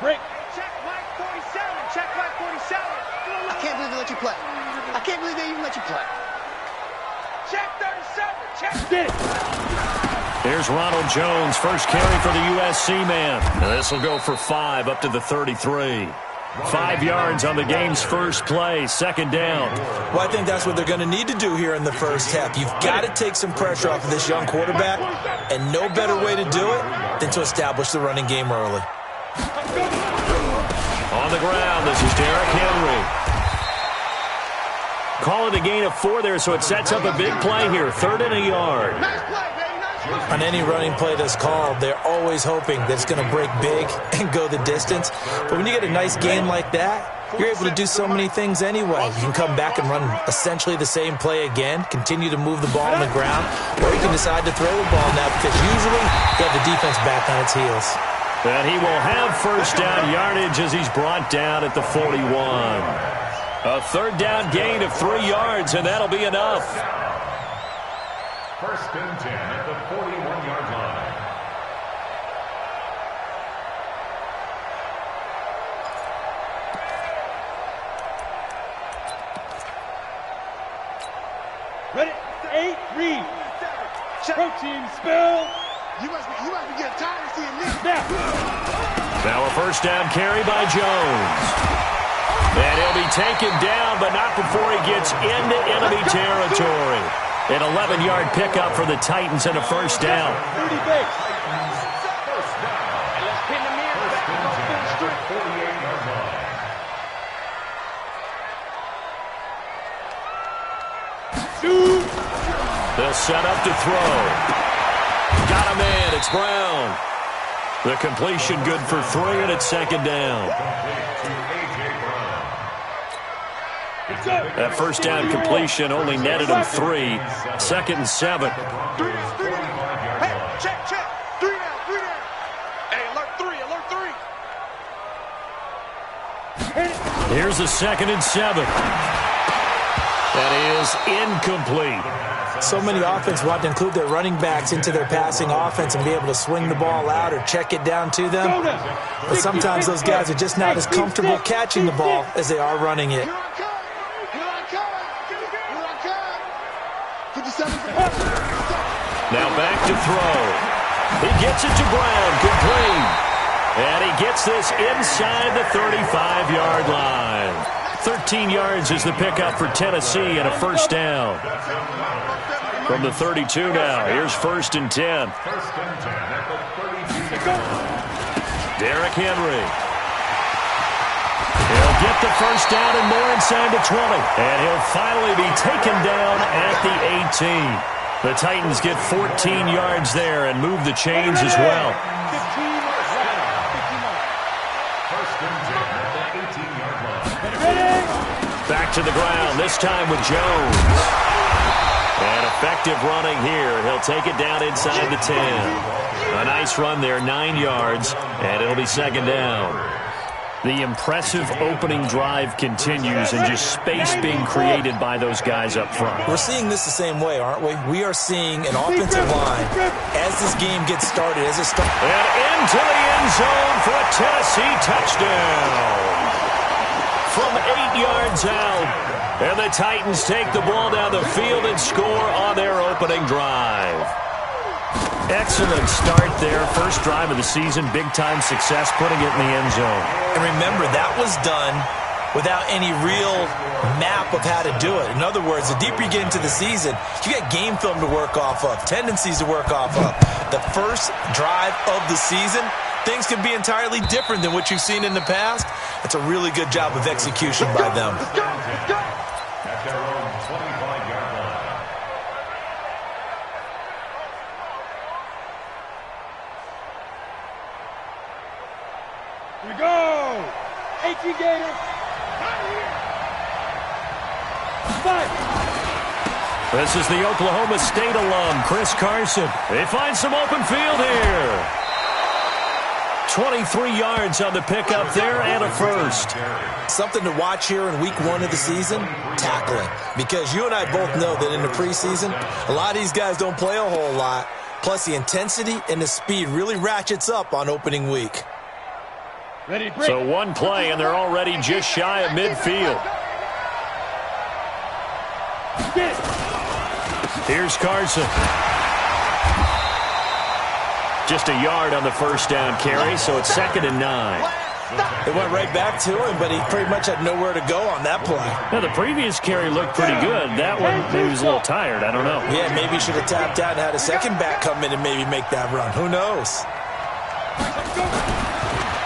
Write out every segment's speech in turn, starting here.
Break. Check Mike 47. Check Mike 47. I can't believe they let you play. I can't believe they even let you play. Check 37. Check. Get it. Here's Ronald Jones, first carry for the USC man. This will go for 5 up to the 33. 5 yards on the game's first play, second down. Well, I think that's what they're going to need to do here in the first half. You've got to take some pressure off of this young quarterback, and no better way to do it than to establish the running game early. On the ground, this is Derrick Henry. Call it a gain of 4 there, so it sets up a big play here, 3rd and a yard. On any running play that's called, they're always hoping that it's going to break big and go the distance. But when you get a nice gain like that, you're able to do so many things anyway. You can come back and run essentially the same play again, continue to move the ball on the ground, or you can decide to throw the ball now because usually you have the defense back on its heels. And he will have first down yardage as he's brought down at the 41. A 3rd down gain of 3 yards, and that'll be enough. 1st and 10 at the 41-yard line. Ready? 8, read. Protein spill. You must be getting tired of seeing this. Now a first down carry by Jones. And he'll be taken down, but not before he gets into enemy territory. An 11-yard pickup for the Titans and a first down. They'll set up to throw. Got a man. It's Brown. The completion good for 3, and it's 2nd down. That first down completion only netted him 3. 2nd and 7. Hey, check. 3 down. Hey, alert 3. Here's a 2nd and 7. That is incomplete. So many offenses want to include their running backs into their passing offense and be able to swing the ball out or check it down to them. But sometimes those guys are just not as comfortable catching the ball as they are running it. Now back to throw. He gets it to Brown. Complete. And he gets this inside the 35-yard line. 13 yards is the pickup for Tennessee and a first down. From the 32 now, here's 1st and 10. Derrick Henry. He'll get the first down and more inside the 20. And he'll finally be taken down at the 18. The Titans get 14 yards there and move the chains as well. Back to the ground, this time with Jones. And effective running here. He'll take it down inside the 10. A nice run there, 9 yards, and it'll be 2nd down. The impressive opening drive continues and just space being created by those guys up front. We're seeing this the same way, aren't we? We are seeing an offensive line as this game gets started. And into the end zone for a Tennessee touchdown. From 8 yards out. And the Titans take the ball down the field and score on their opening drive. Excellent start there. First drive of the season. Big-time success putting it in the end zone. And remember, that was done without any real map of how to do it. In other words, the deeper you get into the season, you got game film to work off of, tendencies to work off of. The first drive of the season, things can be entirely different than what you've seen in the past. It's a really good job of execution by them. At their own 25-yard line. Here we go. 18 Gator. Fight. This is the Oklahoma State alum, Chris Carson. They find some open field here. 23 yards on the pickup there and a first. Something to watch here in week 1 of the season, tackling. Because you and I both know that in the preseason, a lot of these guys don't play a whole lot. Plus the intensity and the speed really ratchets up on opening week. Ready, break. So one play, and they're already just shy of midfield. Get it. Here's Carson. Just a yard on the first down carry, so it's 2nd and 9. It went right back to him, but he pretty much had nowhere to go on that play. Now, the previous carry looked pretty good. That one, maybe he was a little tired. I don't know. Yeah, maybe he should have tapped out and had a second back come in and maybe make that run. Who knows?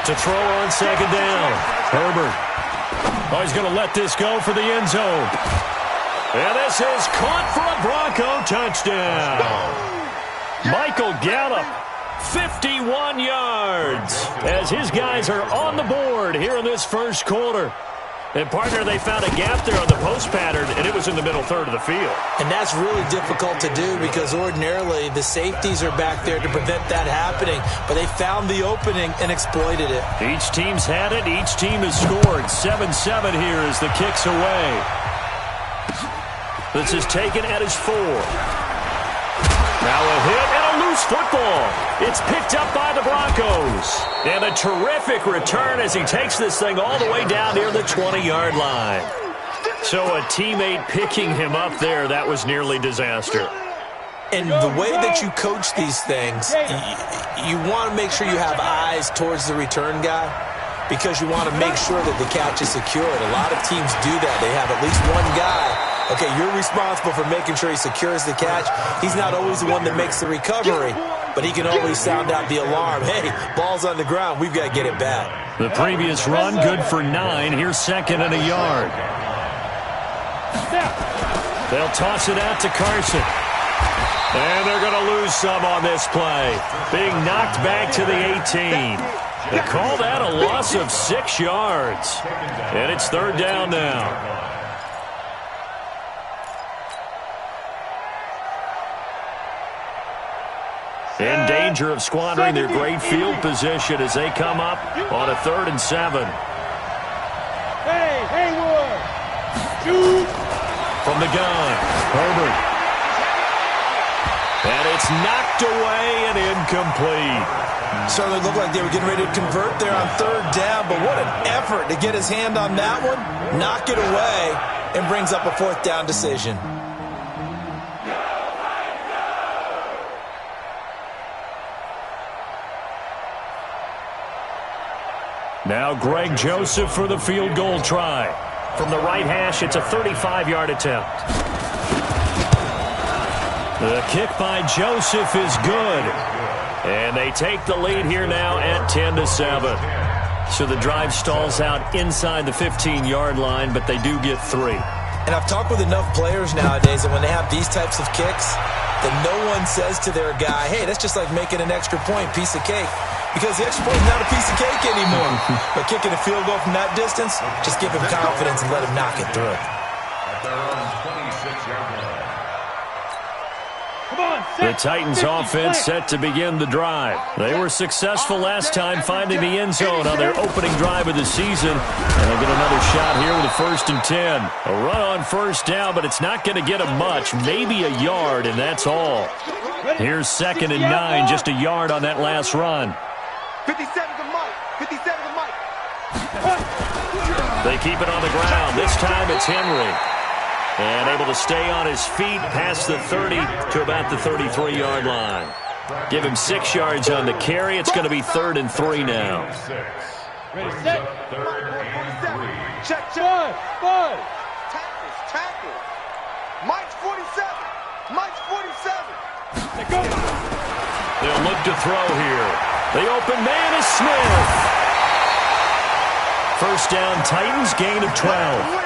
To throw on 2nd down. Herbert. Oh, he's going to let this go for the end zone. And this is caught for a Bronco touchdown. Michael Gallup, 51 yards, as his guys are on the board here in this first quarter. And, partner, they found a gap there on the post pattern, and it was in the middle third of the field. And that's really difficult to do because ordinarily the safeties are back there to prevent that happening. But they found the opening and exploited it. Each team's had it. Each team has scored. 7-7 here as the kick's away. This is taken at his 4. Now a hit and a loose football. It's picked up by the Broncos. And a terrific return as he takes this thing all the way down near the 20-yard line. So a teammate picking him up there, that was nearly disaster. And the way that you coach these things, you want to make sure you have eyes towards the return guy because you want to make sure that the catch is secured. A lot of teams do that. They have at least one guy. Okay, you're responsible for making sure he secures the catch. He's not always the one that makes the recovery, but he can always sound out the alarm. Hey, ball's on the ground. We've got to get it back. The previous run, good for 9. Here's 2nd and a yard. They'll toss it out to Carson. And they're going to lose some on this play. Being knocked back to the 18. They call that a loss of 6 yards. And it's 3rd down now. In danger of squandering their great field position as they come up on a 3rd and 7. Hey, Haywood. Shoot. From the gun, Herbert. And it's knocked away and incomplete. Certainly looked like they were getting ready to convert there on 3rd down, but what an effort to get his hand on that one, knock it away, and brings up a 4th down decision. Now Greg Joseph for the field goal try. From the right hash, it's a 35-yard attempt. The kick by Joseph is good. And they take the lead here now at 10-7. So the drive stalls out inside the 15-yard line, but they do get 3. And I've talked with enough players nowadays that when they have these types of kicks, that no one says to their guy, hey, that's just like making an extra point, piece of cake. Because the extra point is not a piece of cake anymore. But kicking a field goal from that distance, just give him confidence and let him knock it through. At their own 26-yard line. Come on, The Titans offense set to begin the drive. They were successful last time finding the end zone on their opening drive of the season. And they'll get another shot here with a 1st and 10. A run on 1st down, but it's not going to get them much. Maybe a yard, and that's all. Here's 2nd and 9, just a yard on that last run. 57 to Mike. 57 to Mike. They keep it on the ground. This time it's Henry. And able to stay on his feet past the 30 to about the 33-yard line. Give him 6 yards on the carry. It's going to be 3rd and 3 now. Ready, set. 3rd and 3. Check. Five. Tackle. Mike's 47. Mike's 47. Let go. They'll look to throw here. The open man is Smith. 1st down, Titans, gain of 12.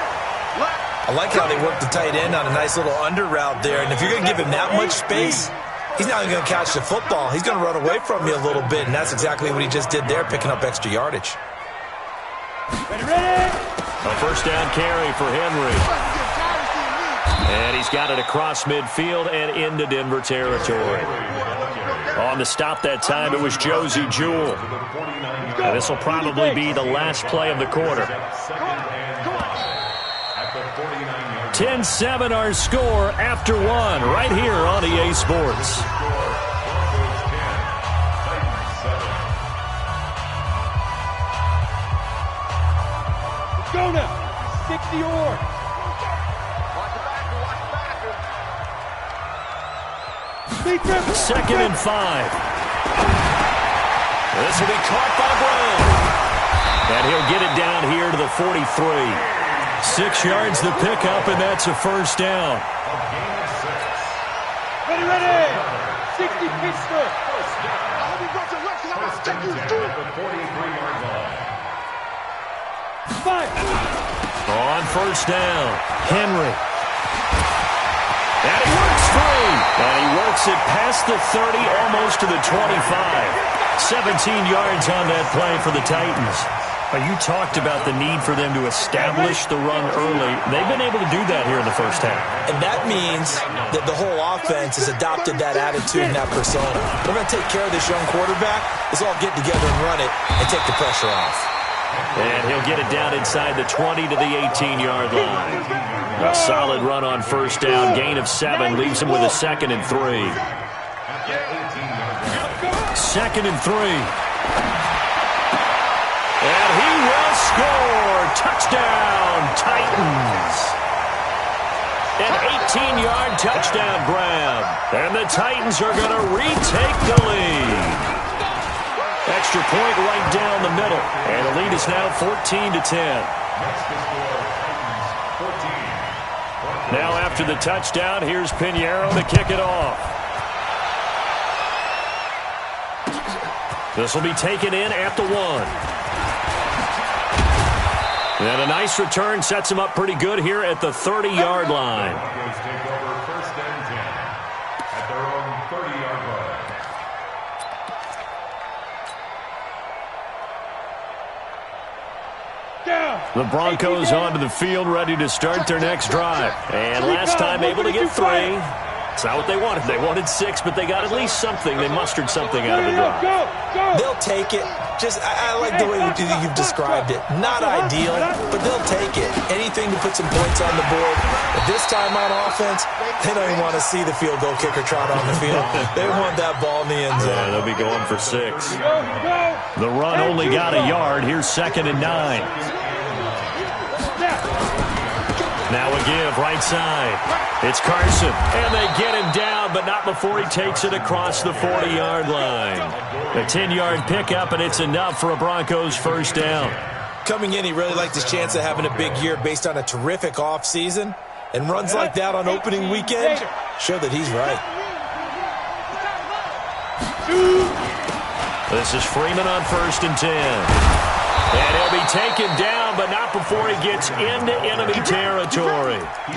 I like how they work the tight end on a nice little under route there. And if you're going to give him that much space, he's not going to catch the football. He's going to run away from you a little bit, and that's exactly what he just did there, picking up extra yardage. Ready. A 1st down carry for Henry. And he's got it across midfield and into Denver territory. On the stop that time, it was Josie Jewell. And this will probably be the last play of the quarter. 10-7 our score after 1 right here on EA Sports. 60 or. Second and 5. This will be caught by Brown. And he'll get it down here to the 43. 6 yards the pickup, and that's a first down. Ready. 60 pistol. On first down, Henry. And he works free. And he works it past the 30, almost to the 25. 17 yards on that play for the Titans. You talked about the need for them to establish the run early. They've been able to do that here in the first half. And that means that the whole offense has adopted that attitude and that persona. We're going to take care of this young quarterback. Let's all get together and run it and take the pressure off. And he'll get it down inside the 20 to the 18-yard line. A solid run on first down. Gain of 7 leaves him with a 2nd and 3. 2nd and 3. And he will score. Touchdown, Titans. An 18-yard touchdown grab. And the Titans are going to retake the lead. Extra point right down the middle. And the lead is now 14-10. Now after the touchdown, here's Pinheiro to kick it off. This will be taken in at the 1. And a nice return sets him up pretty good here at the 30-yard line. Take over first and 10 at their own 30-yard line. The Broncos onto the field, ready to start their next drive. And last time able to get 3. It's not what they wanted. They wanted 6, but they got at least something. They mustered something out of the drive. They'll take it. I like the way you've described it. Not ideal, but they'll take it. Anything to put some points on the board. But this time on offense, they don't even want to see the field goal kicker trot on the field. They want that ball in the end zone. Yeah, they'll be going for 6. The run only got a yard. Here's 2nd and 9. Now a give, right side. It's Carson, and they get him down, but not before he takes it across the 40-yard line. A 10-yard pickup, and it's enough for a Broncos first down. Coming in, he really liked his chance of having a big year based on a terrific offseason, and runs like that on opening weekend show that he's right. This is Freeman on 1st and 10. And he'll be taken down, but not before he gets into enemy territory.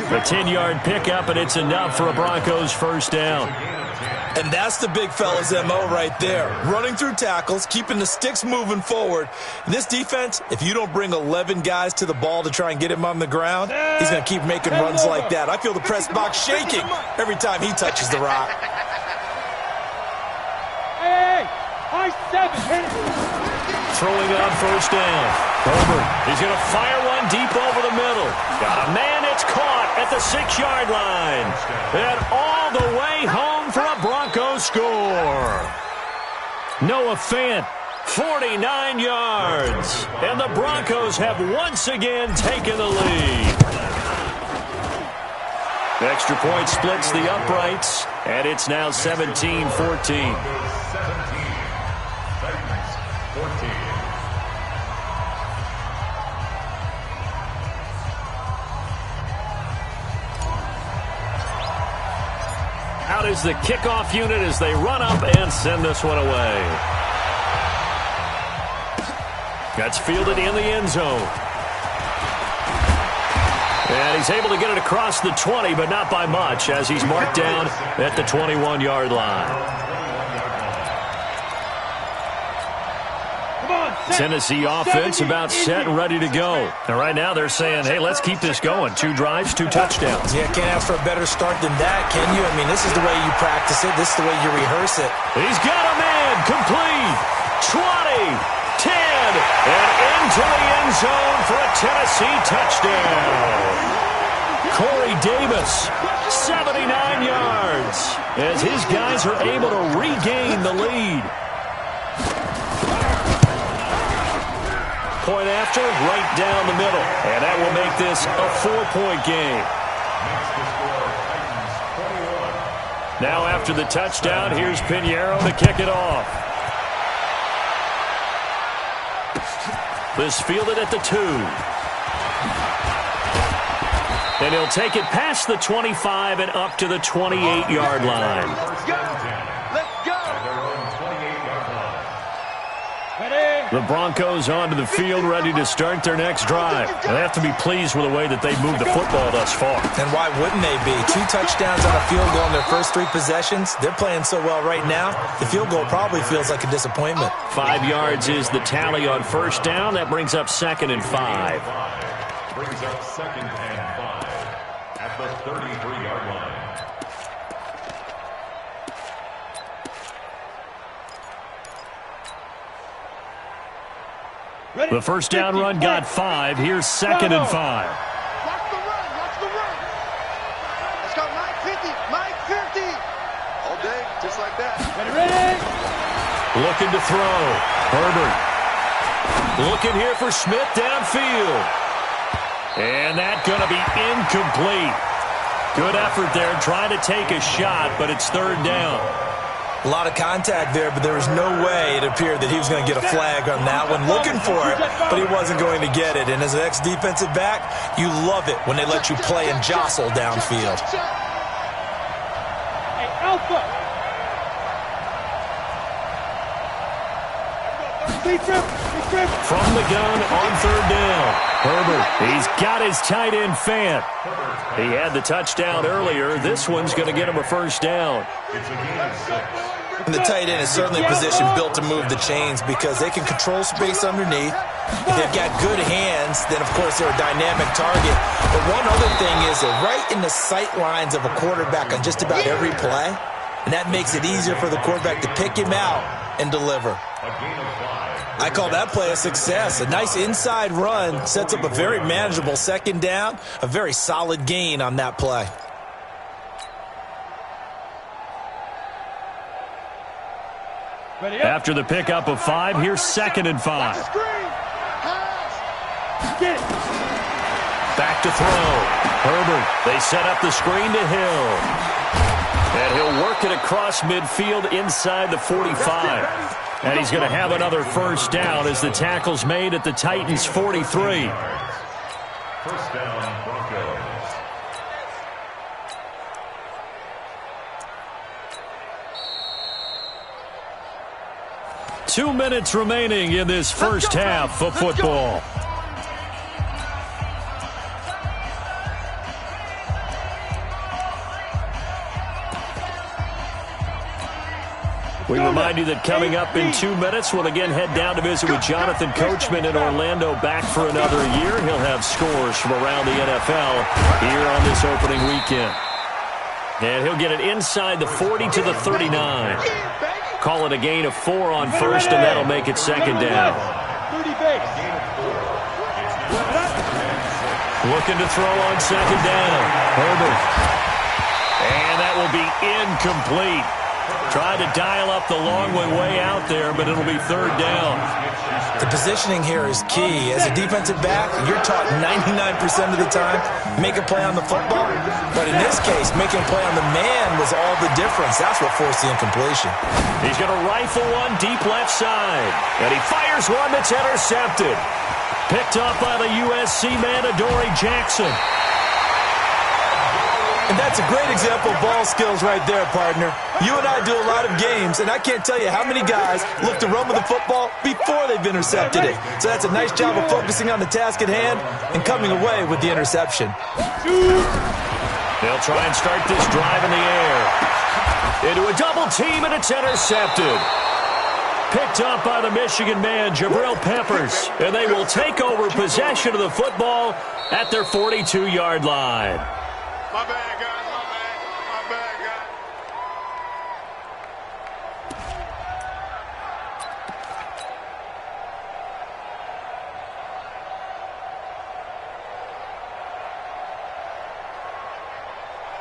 A 10-yard pickup, and it's enough for a Broncos first down. And that's the big fella's MO right there. Running through tackles, keeping the sticks moving forward. This defense, if you don't bring 11 guys to the ball to try and get him on the ground, he's going to keep making runs like that. I feel the press box shaking every time he touches the rock. Hey, high 7. Throwing on first down. Herbert, he's going to fire one deep over the middle. Got a man, it's caught at the 6-yard line. And all the way home for a Broncos score. Noah Fant, 49 yards. And the Broncos have once again taken the lead. Extra point splits the uprights, and it's now 17-14. 17. Titans 14. Out is the kickoff unit as they run up and send this one away. That's fielded in the end zone. And he's able to get it across the 20, but not by much, as he's marked down at the 21-yard line. Tennessee offense about set and ready to go. And right now they're saying, hey, let's keep this going. 2 drives, 2 touchdowns. Yeah, can't ask for a better start than that, can you? I mean, this is the way you practice it. This is the way you rehearse it. He's got a man. Complete. 20, 10, and into the end zone for a Tennessee touchdown. Corey Davis, 79 yards, as his guys are able to regain the lead. point after, right down the middle. And that will make this a 4-point game. Now after the touchdown, here's Pinheiro to kick it off. This fielded at the 2. And he'll take it past the 25 and up to the 28-yard line. Let's go. Let's go. The Broncos onto the field, ready to start their next drive. They have to be pleased with the way that they've moved the football thus far. And why wouldn't they be? 2 touchdowns on a field goal in their first 3 possessions. They're playing so well right now, the field goal probably feels like a disappointment. 5 yards is the tally on first down. That brings up 2nd and 5. Brings up 2nd and 5 at the 33-yard line. The first down run got 5. Here's 2nd and 5. Watch the run. Watch the run. Let's go. Mike 50. Mike 50. All day, just like that. Ready? Looking to throw. Herbert. Looking here for Smith downfield. And that's going to be incomplete. Good effort there, trying to take a shot, but it's 3rd down. A lot of contact there, but there was no way it appeared that he was going to get a flag on that one. Looking for it, but he wasn't going to get it. And as an ex-defensive back, you love it when they let you play and jostle downfield. Hey, Alpha. From the gun on 3rd down. Herbert, he's got his tight end Fant. He had the touchdown earlier. This one's going to get him a first down. It's a gain of 6. And the tight end is certainly a position built to move the chains because they can control space underneath. If they've got good hands, then, of course, they're a dynamic target. But one other thing is they're right in the sight lines of a quarterback on just about every play, and that makes it easier for the quarterback to pick him out and deliver. A gain of 5. I call that play a success. A nice inside run sets up a very manageable 2nd down, a very solid gain on that play. After the pickup of 5, here's 2nd and 5. Back to throw. Herbert, they set up the screen to Hill. And he'll work it across midfield inside the 45. And he's going to have another first down as the tackle's made at the Titans' 43. First down, Broncos. 2 minutes remaining in this first half of football. We remind you that coming up in 2 minutes, we'll again head down to visit with Jonathan Coachman in Orlando, back for another year. He'll have scores from around the NFL here on this opening weekend. And he'll get it inside the 40 to the 39. Call it a gain of 4 on first, and that'll make it 2nd down. 30 base. Looking to throw on 2nd down. Herbert. And that will be incomplete. Tried to dial up the long way out there, but it'll be 3rd down. The positioning here is key. As a defensive back, you're taught 99% of the time, make a play on the football. But in this case, making a play on the man was all the difference. That's what forced the incompletion. He's going to rifle one deep left side. And he fires one that's intercepted. Picked up by the USC man, Adoree Jackson. And that's a great example of ball skills right there, partner. You and I do a lot of games, and I can't tell you how many guys look to run with the football before they've intercepted it. So that's a nice job of focusing on the task at hand and coming away with the interception. They'll try and start this drive in the air. Into a double team, and it's intercepted. Picked up by the Michigan man, Jabril Peppers. And they will take over possession of the football at their 42-yard line. My bad, guys. My bad, guys.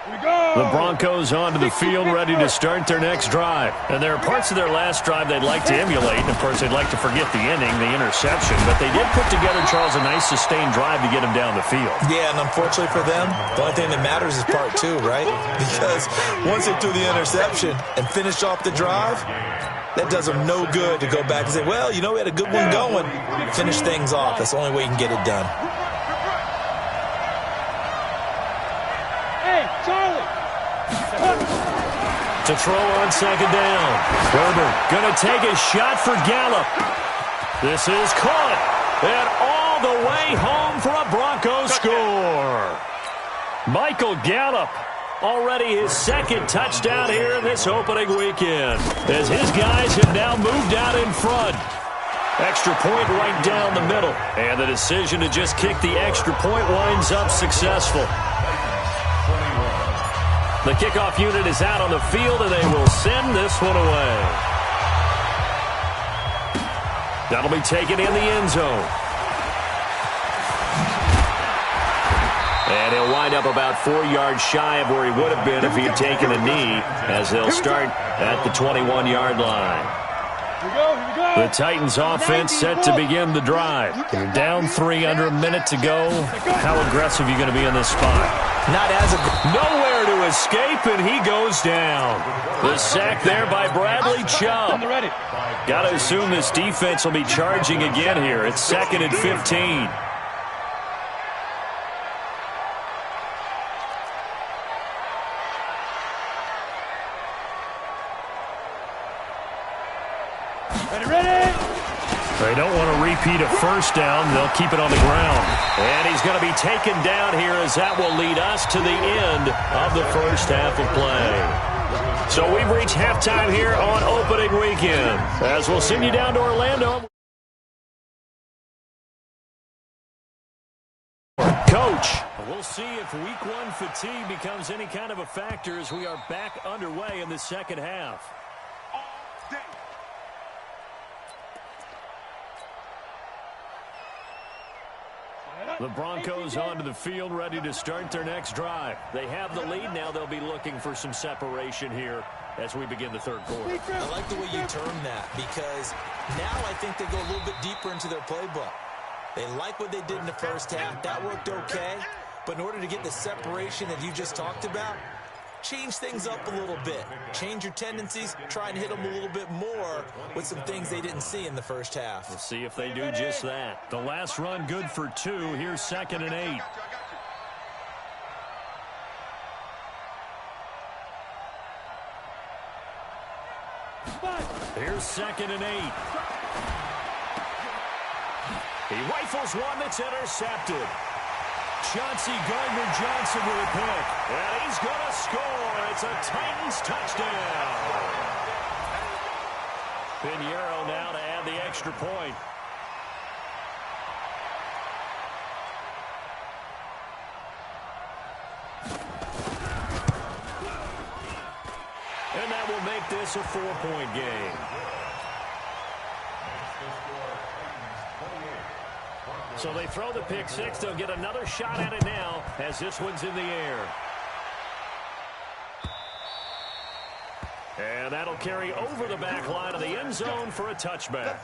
Here we go. The Broncos onto the field, ready to start their next drive. And there are parts of their last drive they'd like to emulate. And, of course, they'd like to forget the inning, the interception. But they did put together, Charles, a nice sustained drive to get him down the field. Yeah, and unfortunately for them, the only thing that matters is part two, right? Because once they threw the interception and finished off the drive, that does them no good to go back and say, well, you know, we had a good one going. Finish things off. That's the only way you can get it done. Hey, Charlie. To throw on second down. Herbert going to take a shot for Gallup. This is caught. And all the way home for a Broncos score. Michael Gallup. Already his second touchdown here in this opening weekend, as his guys have now moved out in front. Extra point right down the middle, and the decision to just kick the extra point winds up successful. The kickoff unit is out on the field, and they will send this one away. That'll be taken in the end zone. And he'll wind up about 4 yards shy of where he would have been if he had taken a knee, as they'll start at the 21-yard line. Here we go. The Titans offense set to begin the drive. You're down 3 under a minute to go. How aggressive are you going to be in this spot? Not as aggressive. Nowhere to escape, and he goes down. The sack there by Bradley Chubb. Got to assume this defense will be charging again here. It's 2nd and 15. They don't want to repeat a first down. They'll keep it on the ground. And he's going to be taken down here, as that will lead us to the end of the first half of play. So we've reached halftime here on opening weekend, as we'll send you down to Orlando. Coach, we'll see if week one fatigue becomes any kind of a factor as we are back underway in the second half. The Broncos onto the field, ready to start their next drive. They have the lead now. They'll be looking for some separation here as we begin the third quarter. I like the way you term that, because now I think they go a little bit deeper into their playbook. They like what they did in the first half. That worked okay. But in order to get the separation that you just talked about, change things up a little bit. Change your tendencies. Try and hit them a little bit more with some things they didn't see in the first half. We'll see if they do just that. The last run good for 2. Here's 2nd and 8. Here's 2nd and 8. He rifles one that's intercepted. Chauncey Gardner-Johnson with a pick. And he's going to score. It's a Titans touchdown. Pinheiro now to add the extra point. And that will make this a 4-point game. So they throw the pick six. They'll get another shot at it now as this one's in the air. And that'll carry over the back line of the end zone for a touchback.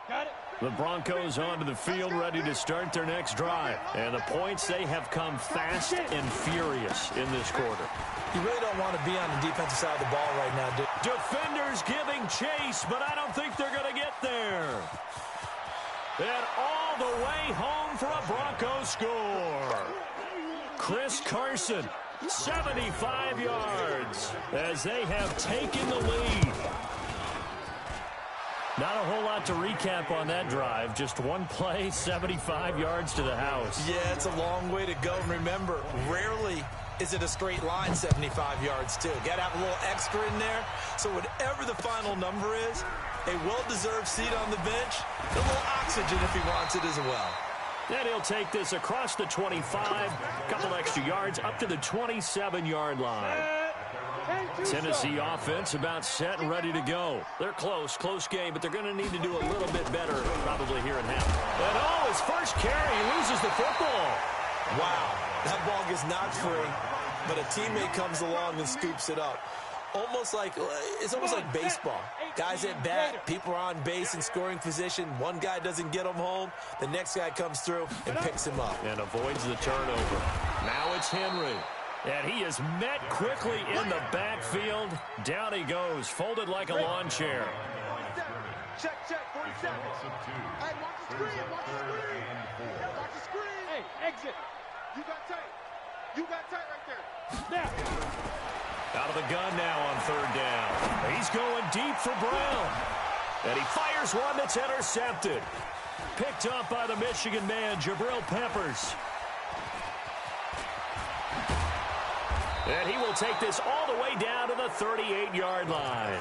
Got it. The Broncos onto the field, ready to start their next drive. And the points, they have come fast and furious in this quarter. You really don't want to be on the defensive side of the ball right now, dude. Defenders giving chase, but I don't think they're going to get there. And all the way home for a Broncos score. Chris Carson, 75 yards, as they have taken the lead. Not a whole lot to recap on that drive. Just one play, 75 yards to the house. Yeah, it's a long way to go. And remember, rarely is it a straight line 75 yards, too. Got to have a little extra in there. So whatever the final number is, a well-deserved seat on the bench, a little oxygen if he wants it as well. And he'll take this across the 25, couple extra yards, up to the 27-yard line. Tennessee offense about set and ready to go. They're close game, but they're going to need to do a little bit better probably here in half. And his first carry, he loses the football. Wow, that ball gets knocked free, but a teammate comes along and scoops it up. It's almost like baseball. Guys at bat, people are on base in scoring position. One guy doesn't get him home. The next guy comes through and picks him up. And avoids the turnover. Now it's Henry. And he is met quickly in the backfield. Down he goes, folded like a lawn chair. Check, 47. Hey, watch the screen, watch the screen. Watch the screen. Hey, exit. You got tight right there. Snap. Out of the gun now on third down. He's going deep for Brown. And he fires one that's intercepted. Picked up by the Michigan man, Jabril Peppers. And he will take this all the way down to the 38-yard line.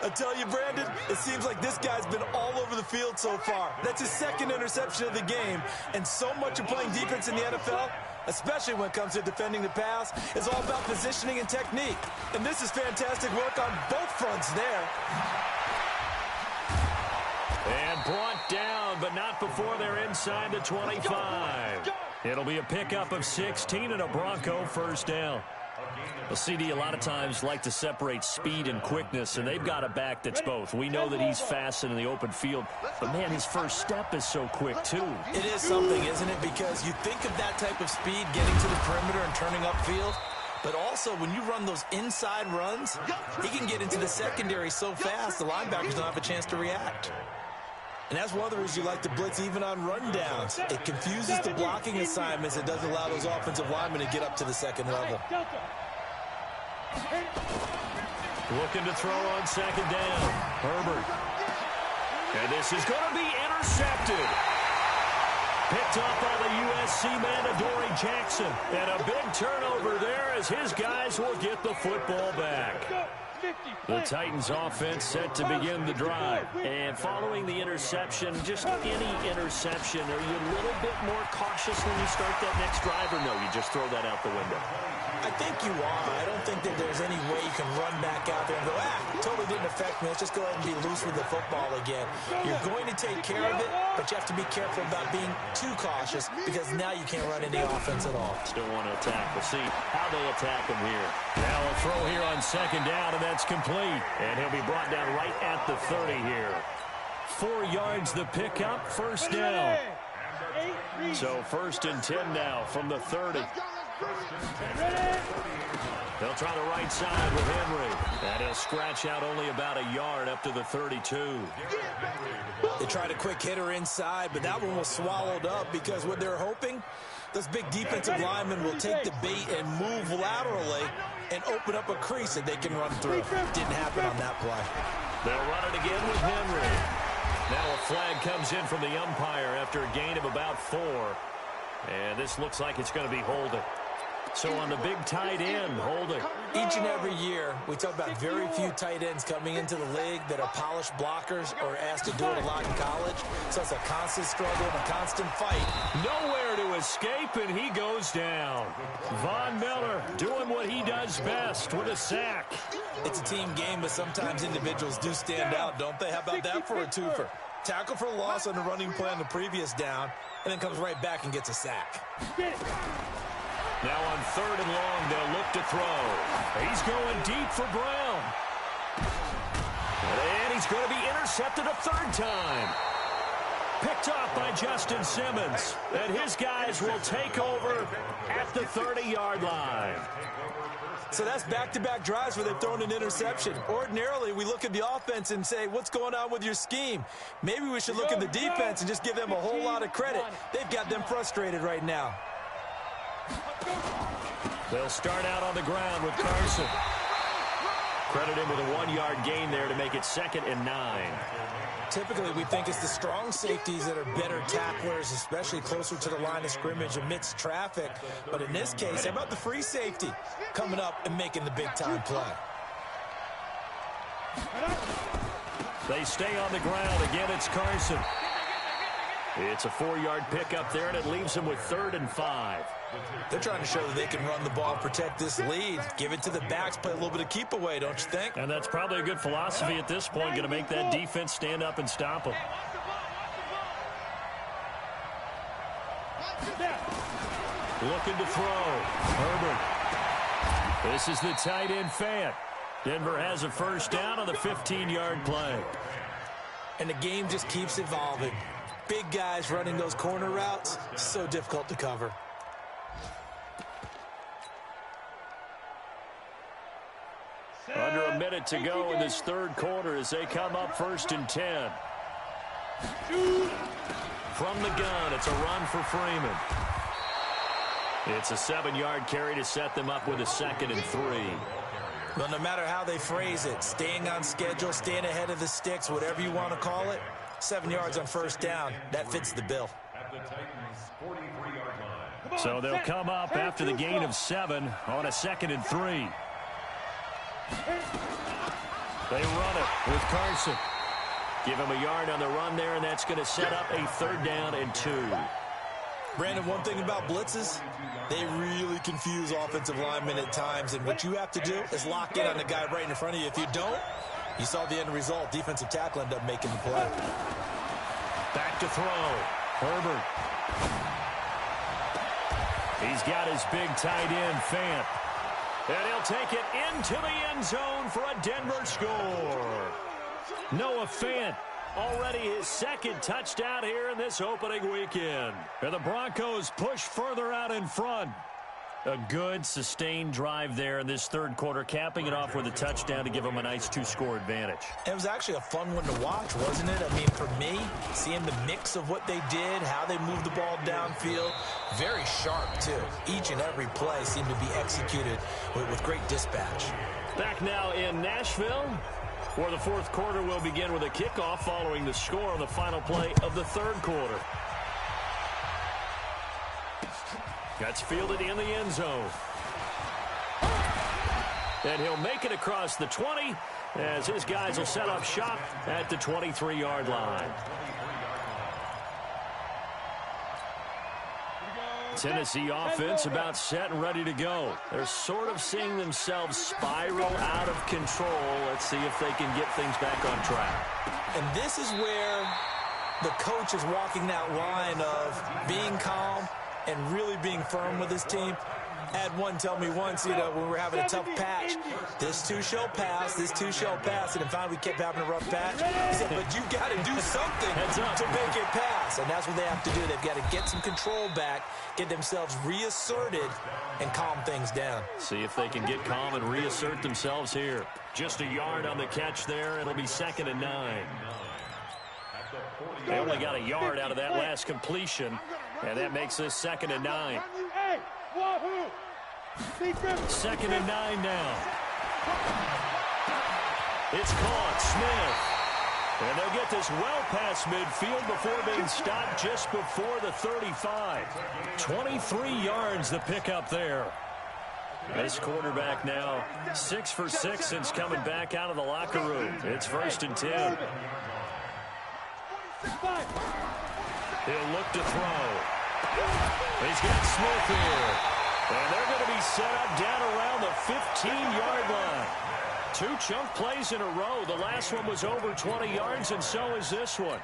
I tell you, Brandon, it seems like this guy's been all over the field so far. That's his second interception of the game. And so much of playing defense in the NFL, especially when it comes to defending the pass, is all about positioning and technique. And this is fantastic work on both fronts there. And brought down, but not before they're inside the 25. It'll be a pickup of 16 and a Bronco first down. Well, CD a lot of times like to separate speed and quickness, and they've got a back that's both. We know that he's fast in the open field, but, man, his first step is so quick, too. It is something, isn't it? Because you think of that type of speed getting to the perimeter and turning upfield, but also when you run those inside runs, he can get into the secondary so fast the linebackers don't have a chance to react. And that's one of the reasons you like to blitz even on rundowns. It confuses the blocking assignments. It doesn't allow those offensive linemen to get up to the second level. Looking to throw on second down. Herbert. And this is going to be intercepted. Picked up by the USC man, Adoree Jackson. And a big turnover there as his guys will get the football back. The Titans offense set to begin the drive. And following the interception, just any interception, are you a little bit more cautious when you start that next drive, or no, you just throw that out the window? I think you are. I don't think that there's any way you can run back out there and go, totally didn't affect me. Let's just go ahead and be loose with the football again. You're going to take care of it, but you have to be careful about being too cautious because now you can't run any offense at all. Still want to attack. We'll see how they attack him here. Now a throw here on second down, and that's complete. And he'll be brought down right at the 30 here. 4 yards the pickup, first down. So first and 10 now from the 30. They'll try the right side with Henry. And he'll scratch out only about a yard up to the 32. They tried a quick hitter inside, but that one was swallowed up because what they're hoping, those big defensive linemen will take the bait and move laterally and open up a crease that they can run through. Didn't happen on that play. They'll run it again with Henry. Now a flag comes in from the umpire after a gain of about 4. And this looks like it's going to be holding. So on the big tight end, holding. Each and every year, we talk about very few tight ends coming into the league that are polished blockers or asked to do it a lot in college. So it's a constant struggle and a constant fight. Nowhere to escape, and he goes down. Von Miller doing what he does best with a sack. It's a team game, but sometimes individuals do stand out, don't they? How about that for a twofer? Tackle for loss on the running play on the previous down, and then comes right back and gets a sack. Now on third and long, they'll look to throw. He's going deep for Brown. And he's going to be intercepted a third time. Picked off by Justin Simmons. And his guys will take over at the 30-yard line. So that's back-to-back drives where they've thrown an interception. Ordinarily, we look at the offense and say, what's going on with your scheme? Maybe we should look at the defense and just give them a whole lot of credit. They've got them frustrated right now. They'll start out on the ground with Carson. Credit him with a 1-yard gain there to make it 2nd and 9. Typically, we think it's the strong safeties that are better tacklers, especially closer to the line of scrimmage amidst traffic. But in this case, how about the free safety coming up and making the big-time play? They stay on the ground. Again, it's Carson. It's a 4-yard pickup there, and it leaves them with 3rd and 5. They're trying to show that they can run the ball and protect this lead. Give it to the backs, play a little bit of keep away, don't you think? And that's probably a good philosophy at this point, going to make that defense stand up and stop them. Looking to throw. Herbert. This is the tight end Fant. Denver has a first down on the 15-yard play. And the game just keeps evolving. Big guys running those corner routes, so difficult to cover. Under a minute to go in this third quarter as they come up 1st and 10. From the gun, it's a run for Freeman. It's a 7-yard carry to set them up with a 2nd and 3. Well, no matter how they phrase it, staying on schedule, staying ahead of the sticks, whatever you want to call it, 7 yards on first down, that fits the bill. So they'll come up after the gain of 7 on a 2nd and 3. They run it with Carson. Give him a yard on the run there, and that's going to set up a 3rd down and 2. Brandon, one thing about blitzes, they really confuse offensive linemen at times, and what you have to do is lock in on the guy right in front of you. If you don't, you saw the end result. Defensive tackle ended up making the play. Back to throw. Herbert. He's got his big tight end, Fant. And he'll take it into the end zone for a Denver score. Noah Fant, already his 2nd touchdown here in this opening weekend. And the Broncos push further out in front. A good, sustained drive there in this third quarter, capping it off with a touchdown to give them a nice 2-score advantage. It was actually a fun one to watch, wasn't it? I mean, for me, seeing the mix of what they did, how they moved the ball downfield, very sharp, too. Each and every play seemed to be executed with great dispatch. Back now in Nashville, where the fourth quarter will begin with a kickoff following the score on the final play of the third quarter. That's fielded in the end zone. And he'll make it across the 20 as his guys will set up shop at the 23-yard line. Tennessee offense about set and ready to go. They're sort of seeing themselves spiral out of control. Let's see if they can get things back on track. And this is where the coach is walking that line of being calm and really being firm with his team. I had one tell me once, when we were having a tough patch, this too shall pass, this too shall pass, and finally we kept having a rough patch. He said, but you've got to do something to make it pass, and that's what they have to do. They've got to get some control back, get themselves reasserted, and calm things down. See if they can get calm and reassert themselves here. Just a yard on the catch there. It'll be 2nd and 9. They only got a yard out of that last completion, and that makes this 2nd and 9. 2nd and 9 now. It's caught. Smith. And they'll get this well past midfield before being stopped just before the 35. 23 yards the pickup there. This quarterback now 6 for 6 since coming back out of the locker room. It's 1st and 10. He'll look to throw. He's got Smith here. And they're going to be set up down around the 15-yard line. 2 chunk plays in a row. The last one was over 20 yards, and so is this one.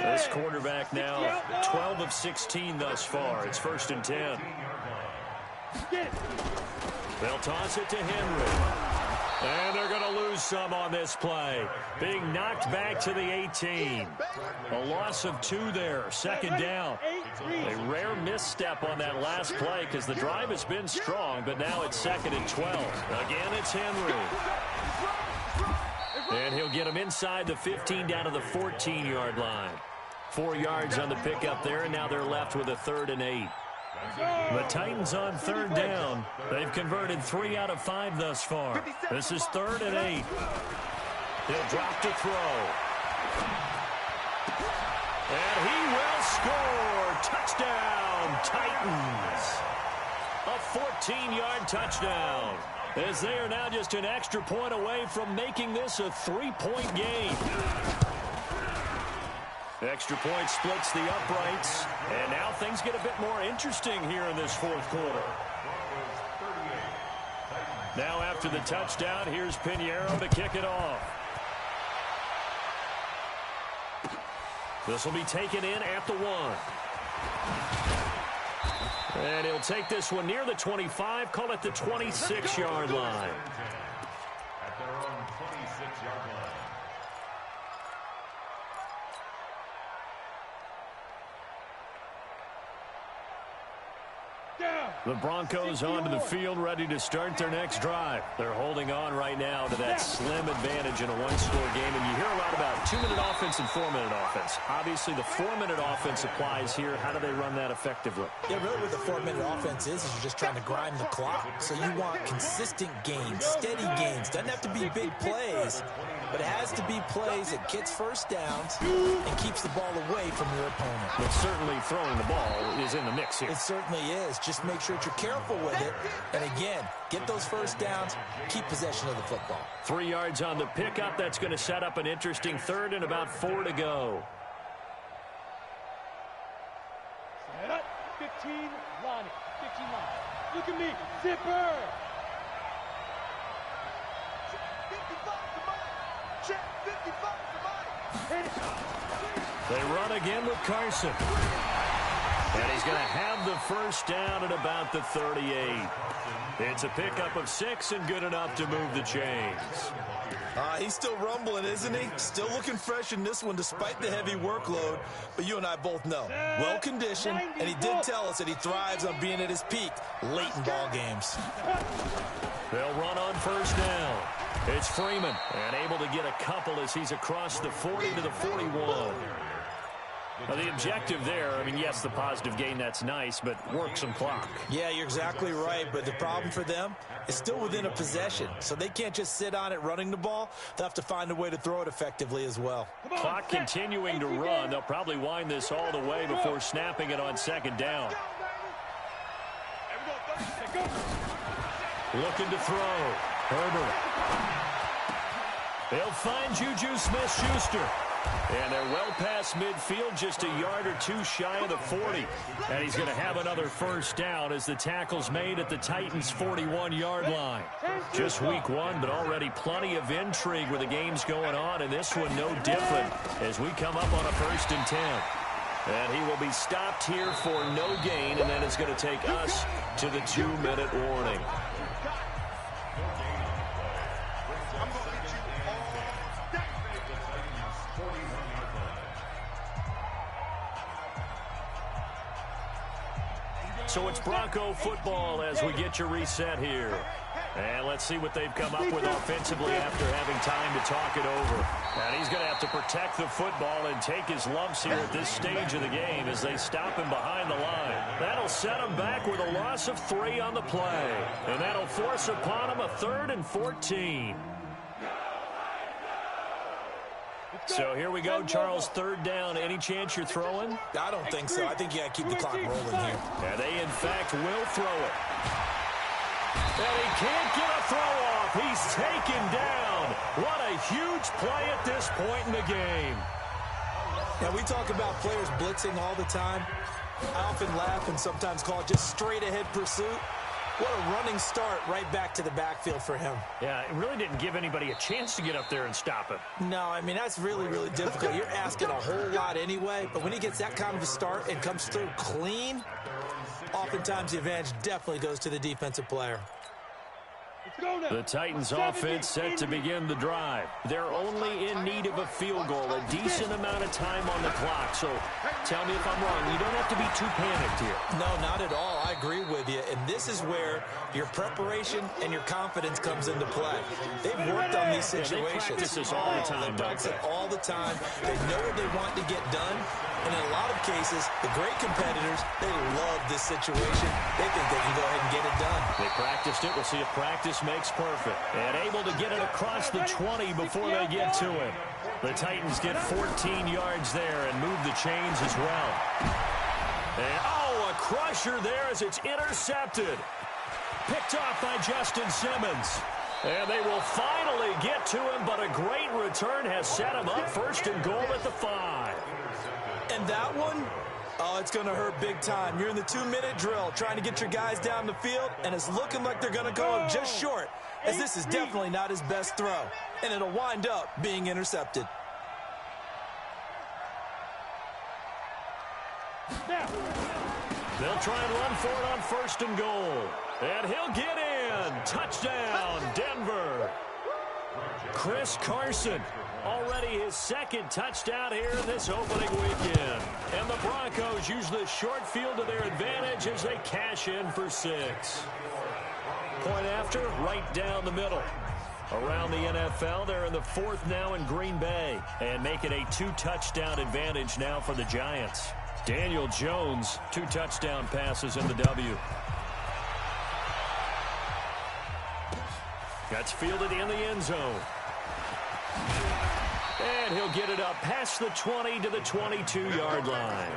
This quarterback now 12 of 16 thus far. It's 1st and 10. They'll toss it to Henry. And they're going to lose some on this play. Being knocked back to the 18. A loss of 2 there. 2nd down. A rare misstep on that last play because the drive has been strong, but now it's 2nd and 12. Again, it's Henry. And he'll get him inside the 15 down to the 14-yard line. 4 yards on the pickup there, and now they're left with a 3rd and 8. The Titans on 3rd down. They've converted 3 out of 5 thus far. This is 3rd and 8. He'll drop to throw. And he will score. Touchdown, Titans. A 14-yard touchdown. As they are now just an extra point away from making this a 3-point game. Extra point splits the uprights, and now things get a bit more interesting here in this fourth quarter. Now after the touchdown, here's Pinheiro to kick it off. This will be taken in at the 1. And he'll take this one near the 25, call it the 26-yard line. At their own 26-yard line. The Broncos onto the field, ready to start their next drive. They're holding on right now to that slim advantage in a one-score game. And you hear a lot about 2-minute offense and 4-minute offense. Obviously, the 4-minute offense applies here. How do they run that effectively? Yeah, really what the 4-minute offense is you're just trying to grind the clock. So you want consistent gains, steady gains. Doesn't have to be big plays, but it has to be plays that gets first downs and keeps the ball away from your opponent. But certainly throwing the ball is in the mix here. It certainly is. Just make sure that you're careful with it. And again, get those first downs, keep possession of the football. 3 yards on the pickup. That's going to set up an interesting third and about 4 to go. Set up. 15 line. 15 line. Look at me. Zipper. Check 55 to Mike. They run again with Carson. And he's going to have the first down at about the 38. It's a pickup of 6 and good enough to move the chains. He's still rumbling, isn't he? Still looking fresh in this one despite the heavy workload. But you and I both know, well-conditioned, and he did tell us that he thrives on being at his peak late in ball games. They'll run on first down. It's Freeman, and able to get a couple as he's across the 40 to the 41. Well, the objective there, I mean, yes, the positive gain, that's nice, but work some clock. Yeah, you're exactly right, but the problem for them is still within a possession, so they can't just sit on it running the ball. They'll have to find a way to throw it effectively as well. Clock continuing to run. They'll probably wind this all the way before snapping it on second down. Looking to throw. Herbert. They'll find Juju Smith-Schuster. And they're well past midfield, just a yard or two shy of the 40. And he's going to have another first down as the tackle's made at the Titans' 41-yard line. Just week 1, but already plenty of intrigue where the game's going on, and this one no different as we come up on a 1st and 10. And he will be stopped here for no gain, and then it's going to take us to the 2-minute warning. So it's Bronco football as we get your reset here. And let's see what they've come up with offensively after having time to talk it over. And he's going to have to protect the football and take his lumps here at this stage of the game as they stop him behind the line. That'll set him back with a loss of 3 on the play. And that'll force upon him a 3rd and 14. So here we go, Charles, 3rd down. Any chance you're throwing? I don't think so. I think you got to keep the clock rolling here. And they, in fact, will throw it. And he can't get a throw off. He's taken down. What a huge play at this point in the game. Now, we talk about players blitzing all the time. I often laugh and sometimes call it just straight-ahead pursuit. What a running start right back to the backfield for him. Yeah, it really didn't give anybody a chance to get up there and stop him. No, I mean, that's really, really difficult. You're asking a whole lot anyway, but when he gets that kind of a start and comes through clean, oftentimes the advantage definitely goes to the defensive player. The Titans offense set to begin the drive. They're only in need of a field goal, a decent amount of time on the clock. So tell me if I'm wrong. You don't have to be too panicked here. No, not at all. I agree with you. And this is where your preparation and your confidence comes into play. They've worked on these situations. They practice this all the time. They practice it all the time. They know what they want to get done. And in a lot of cases, the great competitors, they love this situation. They think they can go ahead and get it done. They practiced it. We'll see if practice makes perfect. And able to get it across the 20 before they get to him. The Titans get 14 yards there and move the chains as well. And, a crusher there as it's intercepted. Picked off by Justin Simmons. And they will finally get to him, but a great return has set him up 1st and goal at the 5. And that one, oh, it's going to hurt big time. You're in the 2-minute drill trying to get your guys down the field, and it's looking like they're going to go up just short, as this is definitely not his best throw, and it'll wind up being intercepted. They'll try and run for it on 1st and goal. And he'll get in. Touchdown, Denver. Chris Carson, already his 2nd touchdown here this opening weekend. And the Broncos use the short field to their advantage as they cash in for 6. Point after, right down the middle. Around the NFL, they're in the 4th now in Green Bay. And make it a 2-touchdown advantage now for the Giants. Daniel Jones, 2 touchdown passes in the W. That's fielded in the end zone. And he'll get it up past the 20 to the 22-yard line.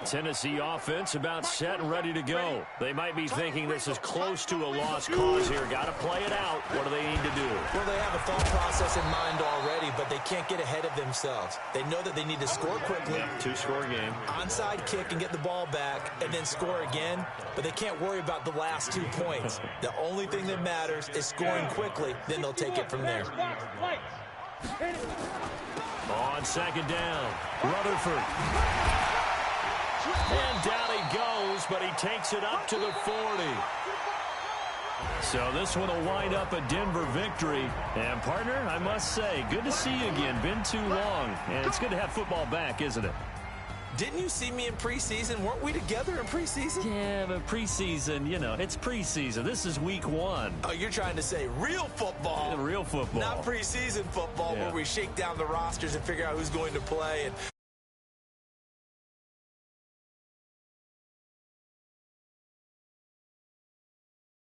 Tennessee offense about set and ready to go. They might be thinking this is close to a lost cause here. Got to play it out. What do they need to do? Well, they have a thought process in mind already, but they can't get ahead of themselves. They know that they need to score quickly. Yep, 2-score game. Onside kick and get the ball back and then score again, but they can't worry about the last 2 points. The only thing that matters is scoring quickly, then they'll take it from there. On 2nd down, Rutherford. And down he goes, but he takes it up to the 40. So this one will wind up a Denver victory. And, partner, I must say, good to see you again. Been too long. And it's good to have football back, isn't it? Didn't you see me in preseason? Weren't we together in preseason? Yeah, but preseason, you know, it's preseason. This is week 1. Oh, you're trying to say real football. Yeah, real football. Not preseason football where we shake down the rosters and figure out who's going to play. And